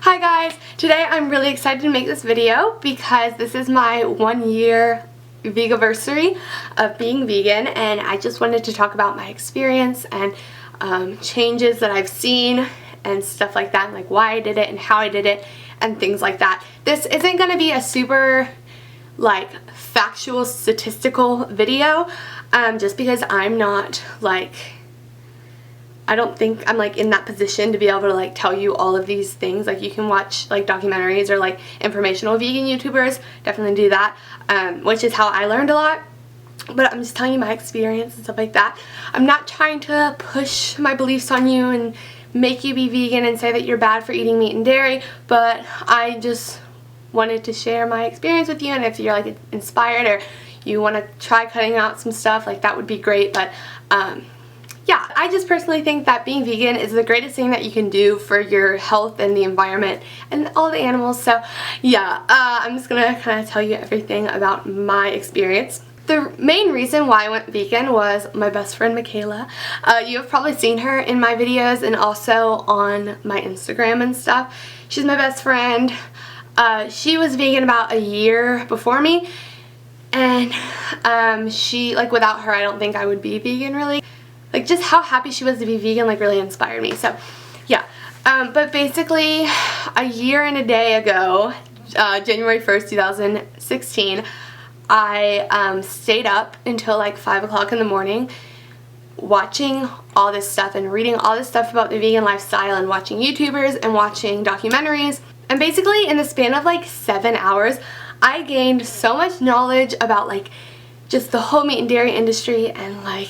Hi guys! Today I'm really excited to make this video because this is my 1-year veganiversary of being vegan, and I just wanted to talk about my experience and changes that I've seen and stuff like that, and like why I did it and how I did it and things like that. This isn't going to be a super like factual statistical video just because I'm not like, I don't think I'm like in that position to be able to like tell you all of these things. Like, you can watch like documentaries or like informational vegan YouTubers, definitely do that, which is how I learned a lot. But I'm just telling you my experience and stuff like that. I'm not trying to push my beliefs on you and make you be vegan and say that you're bad for eating meat and dairy, but I just wanted to share my experience with you, and if you're like inspired or you want to try cutting out some stuff, like that would be great. But yeah, I just personally think that being vegan is the greatest thing that you can do for your health and the environment and all the animals. So yeah, I'm just gonna kind of tell you everything about my experience. The main reason why I went vegan was my best friend Michaela. You have probably seen her in my videos and also on my Instagram and stuff. She's my best friend. She was vegan about a year before me, and she, like, without her I don't think I would be vegan really. Like, just how happy she was to be vegan like really inspired me. So yeah, but basically a year and a day ago, January 1st 2016, I stayed up until like 5 o'clock in the morning watching all this stuff and reading all this stuff about the vegan lifestyle and watching YouTubers and watching documentaries. And basically in the span of like 7 hours I gained so much knowledge about like just the whole meat and dairy industry and like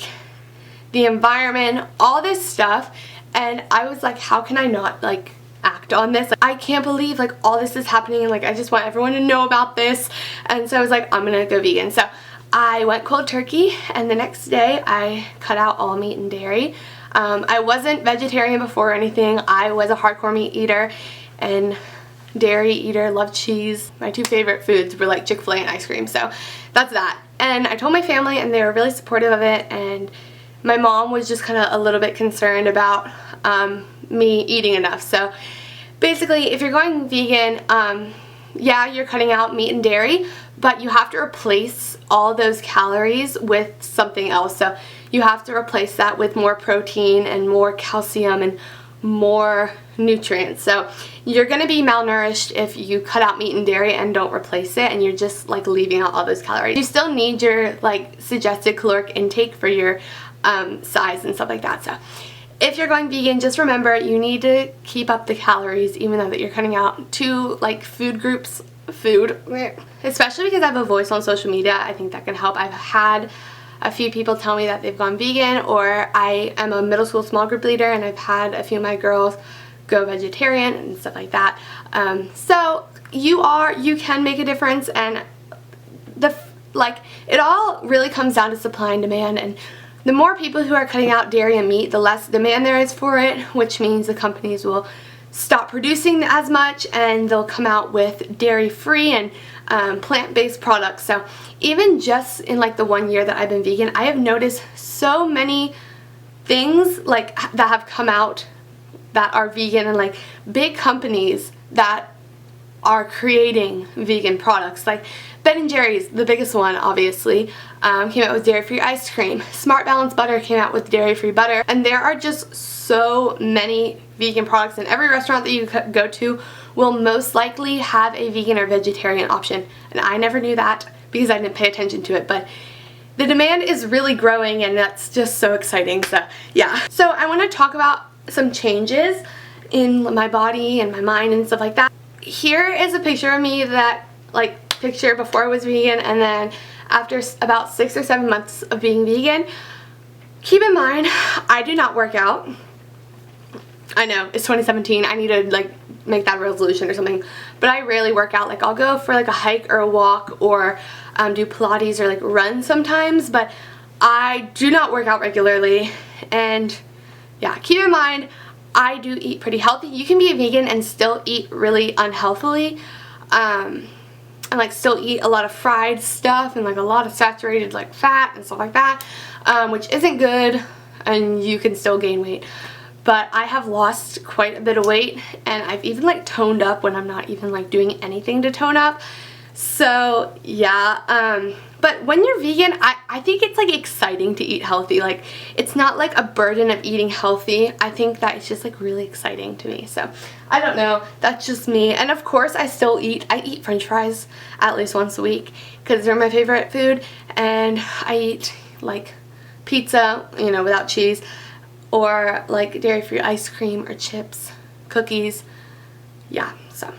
the environment, all this stuff, and I was like, how can I not like act on this? Like, I can't believe like all this is happening, and like I just want everyone to know about this. And so I was like, I'm gonna go vegan. So I went cold turkey, and the next day I cut out all meat and dairy. I wasn't vegetarian before or anything. I was a hardcore meat eater and dairy eater, love cheese. My two favorite foods were like Chick-fil-A and ice cream. So that's that. And I told my family and they were really supportive of it, and my mom was just kind of a little bit concerned about me eating enough. So basically, if you're going vegan, yeah, you're cutting out meat and dairy, but you have to replace all those calories with something else. So you have to replace that with more protein and more calcium and more nutrients. So you're going to be malnourished if you cut out meat and dairy and don't replace it, and you're just like leaving out all those calories. You still need your like suggested caloric intake for your size and stuff like that. So if you're going vegan, just remember you need to keep up the calories even though that you're cutting out two like food groups, especially because I have a voice on social media. I think that can help. I've had a few people tell me that they've gone vegan, or I am a middle school small group leader and I've had a few of my girls go vegetarian and stuff like that. So you can make a difference, and it all really comes down to supply and demand, and the more people who are cutting out dairy and meat, the less demand there is for it, which means the companies will stop producing as much and they'll come out with dairy-free and plant-based products. So even just in like the 1 year that I've been vegan, I have noticed so many things like that have come out that are vegan, and like big companies that are creating vegan products. Like Ben & Jerry's, the biggest one obviously, came out with dairy-free ice cream. Smart Balance Butter came out with dairy-free butter, and there are just so many vegan products, and every restaurant that you go to will most likely have a vegan or vegetarian option, and I never knew that because I didn't pay attention to it. But the demand is really growing, and that's just so exciting. So yeah, so I want to talk about some changes in my body and my mind and stuff like that. Here is a picture of me, that like picture before I was vegan and then after about 6 or 7 months of being vegan. Keep in mind, I do not work out. I know, it's 2017, I need to like make that a resolution or something, but I rarely work out. Like, I'll go for like a hike or a walk or do Pilates or like run sometimes, but I do not work out regularly. And yeah, keep in mind, I do eat pretty healthy. You can be a vegan and still eat really unhealthily, and like still eat a lot of fried stuff and like a lot of saturated like fat and stuff like that, which isn't good, and you can still gain weight. but I have lost quite a bit of weight, and I've even like toned up when I'm not even like doing anything to tone up. So yeah, but when you're vegan, I think it's like exciting to eat healthy. Like, it's not like a burden of eating healthy. I think that it's just like really exciting to me. So I don't know, that's just me. And of course I eat french fries at least once a week because they're my favorite food, and I eat like pizza, you know, without cheese, or like dairy-free ice cream or chips, cookies. Yeah, so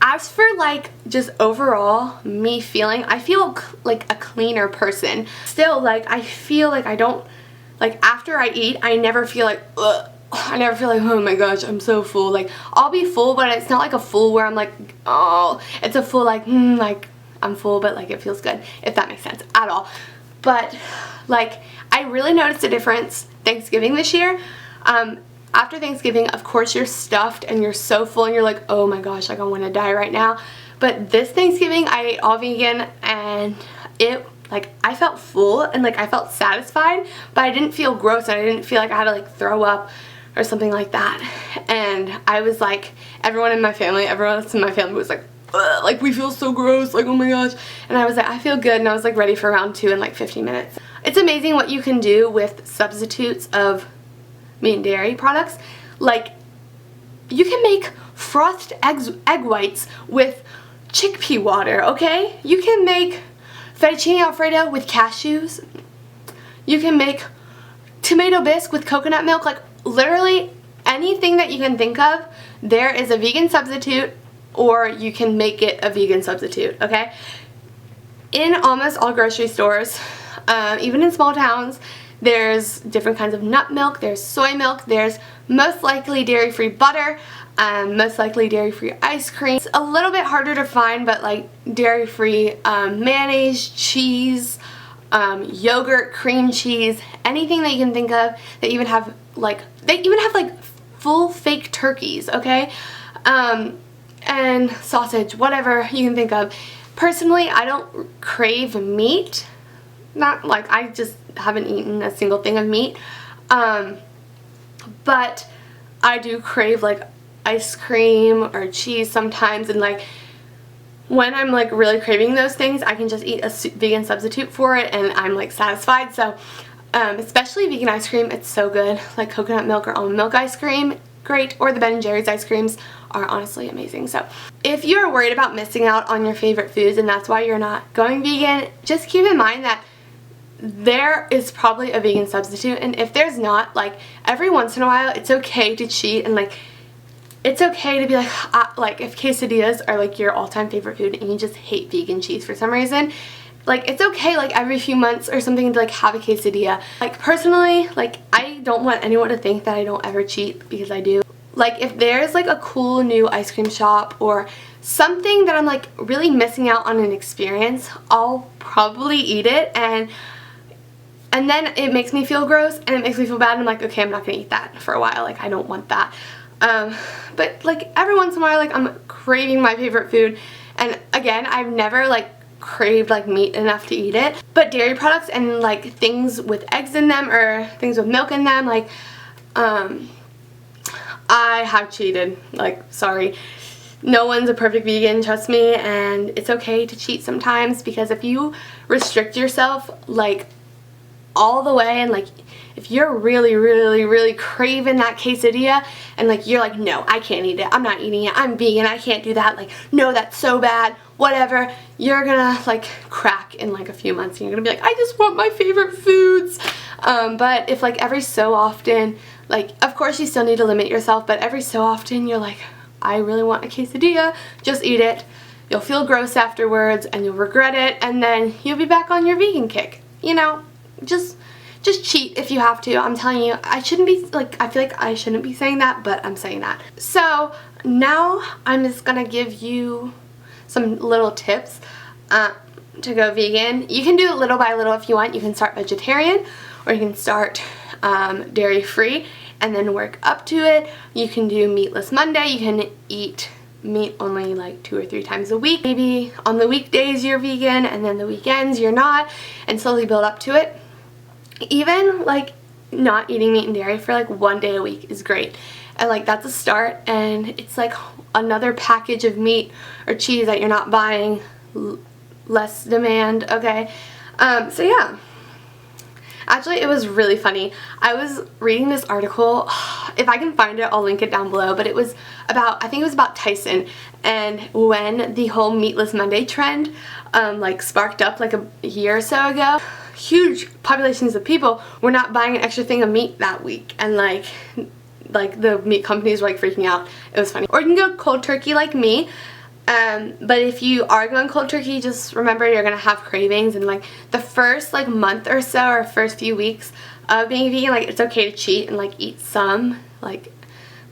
as for like just overall me feeling, I feel like a cleaner person. Still, like, I feel like I don't, like, after I eat, I never feel like, ugh. I never feel like, oh my gosh, I'm so full. Like, I'll be full, but it's not like a full where I'm like, oh, it's a full like, like, I'm full, but like it feels good, if that makes sense at all. But like, I really noticed a difference Thanksgiving this year. After Thanksgiving, of course, you're stuffed and you're so full and you're like, oh my gosh, like I want to die right now. But this Thanksgiving, I ate all vegan, and it, like, I felt full and like I felt satisfied, but I didn't feel gross, and I didn't feel like I had to like throw up or something like that. And I was like, everyone else in my family was like, ugh, like, we feel so gross, like, oh my gosh. And I was like, I feel good, and I was like ready for round 2 in like 15 minutes. It's amazing what you can do with substitutes of meat and dairy products. Like, you can make frothed egg whites with chickpea water, okay? You can make fettuccine alfredo with cashews. You can make tomato bisque with coconut milk. Like, literally anything that you can think of, there is a vegan substitute, or you can make it a vegan substitute, okay? In almost all grocery stores, even in small towns, there's different kinds of nut milk, there's soy milk, there's most likely dairy-free butter, most likely dairy-free ice cream. It's a little bit harder to find, but like dairy-free mayonnaise, cheese, yogurt, cream cheese, anything that you can think of. They even have like full fake turkeys, okay? And sausage, whatever you can think of. Personally, I don't crave meat. Not like, I just haven't eaten a single thing of meat. But I do crave like ice cream or cheese sometimes, and like when I'm like really craving those things, I can just eat a vegan substitute for it and I'm like satisfied. So especially vegan ice cream, it's so good. Like coconut milk or almond milk ice cream, great, or the Ben & Jerry's ice creams are honestly amazing. So if you're worried about missing out on your favorite foods and that's why you're not going vegan, just keep in mind that there is probably a vegan substitute, and if there's not, like, every once in a while it's okay to cheat, and like it's okay to be like if quesadillas are like your all-time favorite food and you just hate vegan cheese for some reason, like, it's okay like every few months or something to like have a quesadilla. Like, personally, like, I don't want anyone to think that I don't ever cheat, because I do. Like, if there's like a cool new ice cream shop or something that I'm like really missing out on an experience, I'll probably eat it, and then it makes me feel gross and it makes me feel bad, and I'm like, okay, I'm not gonna eat that for a while, like, I don't want that. But like every once in a while, like, I'm craving my favorite food, and again, I've never like craved like meat enough to eat it, but dairy products and like things with eggs in them or things with milk in them, like, I have cheated. Like, sorry, no one's a perfect vegan, trust me, and it's okay to cheat sometimes, because if you restrict yourself like all the way, and like if you're really craving that quesadilla and like you're like, no, I can't eat it, I'm not eating it, I'm vegan, I can't do that, like, no, that's so bad, whatever, you're gonna like crack in like a few months, and you're gonna be like, I just want my favorite foods. But if like every so often, like, of course you still need to limit yourself, but every so often you're like, I really want a quesadilla, just eat it. You'll feel gross afterwards and you'll regret it, and then you'll be back on your vegan kick. You know, just cheat if you have to. I'm telling you, I shouldn't be, like, I feel like I shouldn't be saying that, but I'm saying that. So now I'm just gonna give you some little tips to go vegan. You can do it little by little if you want. You can start vegetarian, or you can start dairy free and then work up to it. You can do meatless Monday. You can eat meat only like 2 or 3 times a week. Maybe on the weekdays you're vegan and then the weekends you're not, and slowly build up to it. Even like not eating meat and dairy for like 1 day a week is great. And like that's a start, and it's like another package of meat or cheese that you're not buying, less demand, okay? So yeah. Actually, it was really funny. I was reading this article, if I can find it, I'll link it down below, but it was about, I think it was about Tyson, and when the whole Meatless Monday trend like sparked up like a year or so ago, huge populations of people were not buying an extra thing of meat that week, and like the meat companies were like freaking out. It was funny. Or you can go cold turkey like me. But if you are going cold turkey, just remember you're gonna have cravings, and like the first like month or so, or first few weeks of being vegan, like it's okay to cheat and like eat some, like,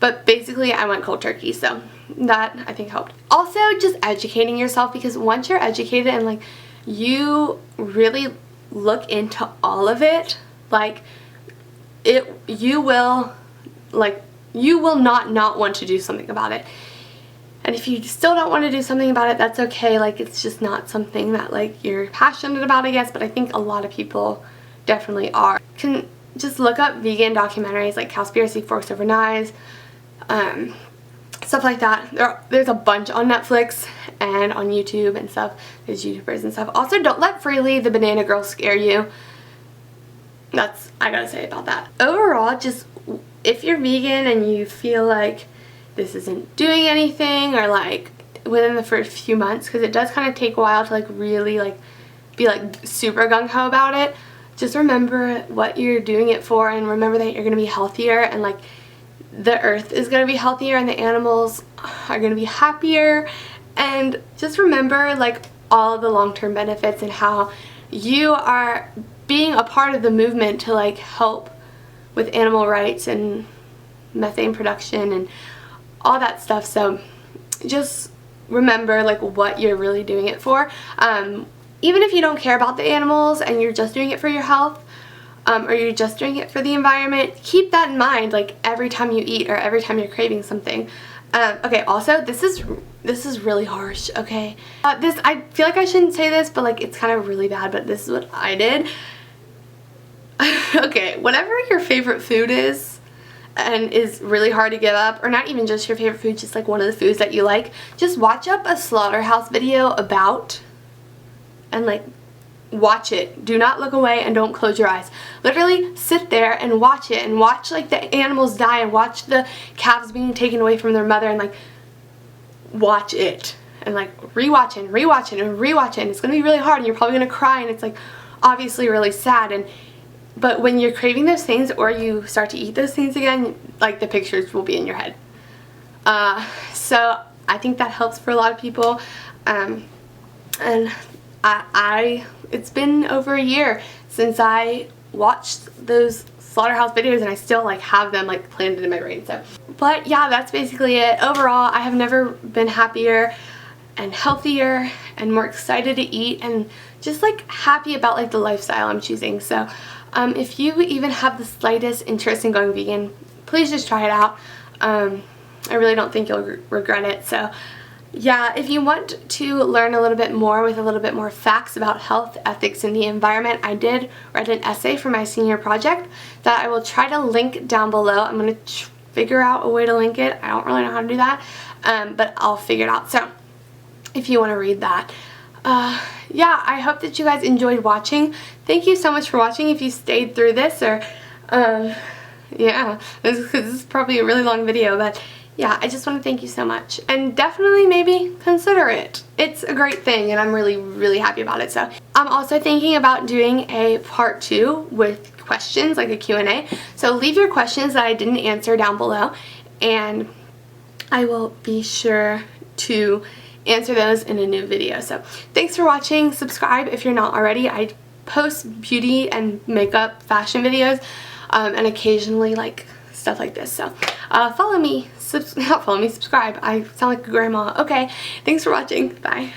but basically I went cold turkey, so that I think helped. Also, just educating yourself, because once you're educated and like you really look into all of it, like you will not want to do something about it. And if you still don't want to do something about it, that's okay. Like, it's just not something that like you're passionate about, I guess, but I think a lot of people definitely are. You can just look up vegan documentaries like Cowspiracy, Forks Over Knives, stuff like that. There's a bunch on Netflix and on YouTube and stuff. There's YouTubers and stuff. Also, don't let Freely the Banana Girl scare you. That's, I gotta say about that. Overall, just if you're vegan and you feel like this isn't doing anything, or like within the first few months, because it does kind of take a while to like really like be like super gung-ho about it, just remember what you're doing it for, and remember that you're gonna be healthier, and like the earth is gonna be healthier, and the animals are gonna be happier, and just remember like all of the long-term benefits and how you are being a part of the movement to like help with animal rights and methane production and all that stuff. So just remember like what you're really doing it for. Even if you don't care about the animals and you're just doing it for your health, or you're just doing it for the environment, keep that in mind like every time you eat or every time you're craving something. Okay, also this is really harsh, okay? I feel like I shouldn't say this, but like it's kind of really bad, but this is what I did. Okay, whatever your favorite food is and is really hard to give up, or not even just your favorite food, just like one of the foods that you like, just watch up a slaughterhouse video about, and like watch it. Do not look away and don't close your eyes. Literally sit there and watch it, and watch like the animals die, and watch the calves being taken away from their mother, and like watch it and like rewatch it and rewatch it and rewatch it, and it's gonna be really hard and you're probably gonna cry, and it's like obviously really sad, but when you're craving those things or you start to eat those things again, like the pictures will be in your head. So I think that helps for a lot of people. And it's been over a year since I watched those slaughterhouse videos, and I still like have them like planted in my brain. So, but yeah, that's basically it. Overall, I have never been happier and healthier and more excited to eat, and just like happy about like the lifestyle I'm choosing. So if you even have the slightest interest in going vegan, please just try it out. I really don't think you'll regret it. So yeah, if you want to learn a little bit more with a little bit more facts about health, ethics, and the environment, I did write an essay for my senior project that I will try to link down below. I'm going to figure out a way to link it. I don't really know how to do that, but I'll figure it out. So if you want to read that. Yeah, I hope that you guys enjoyed watching. Thank you so much for watching if you stayed through this, or yeah, this is probably a really long video, but yeah, I just want to thank you so much, and definitely maybe consider it. It's a great thing, and I'm really happy about it. So I'm also thinking about doing a part 2 with questions, like a Q&A. So leave your questions that I didn't answer down below, and I will be sure to answer those in a new video. So thanks for watching. Subscribe if you're not already. I post beauty and makeup fashion videos, and occasionally like stuff like this. So follow me, not follow me, subscribe. I sound like a grandma. Okay, thanks for watching. Bye.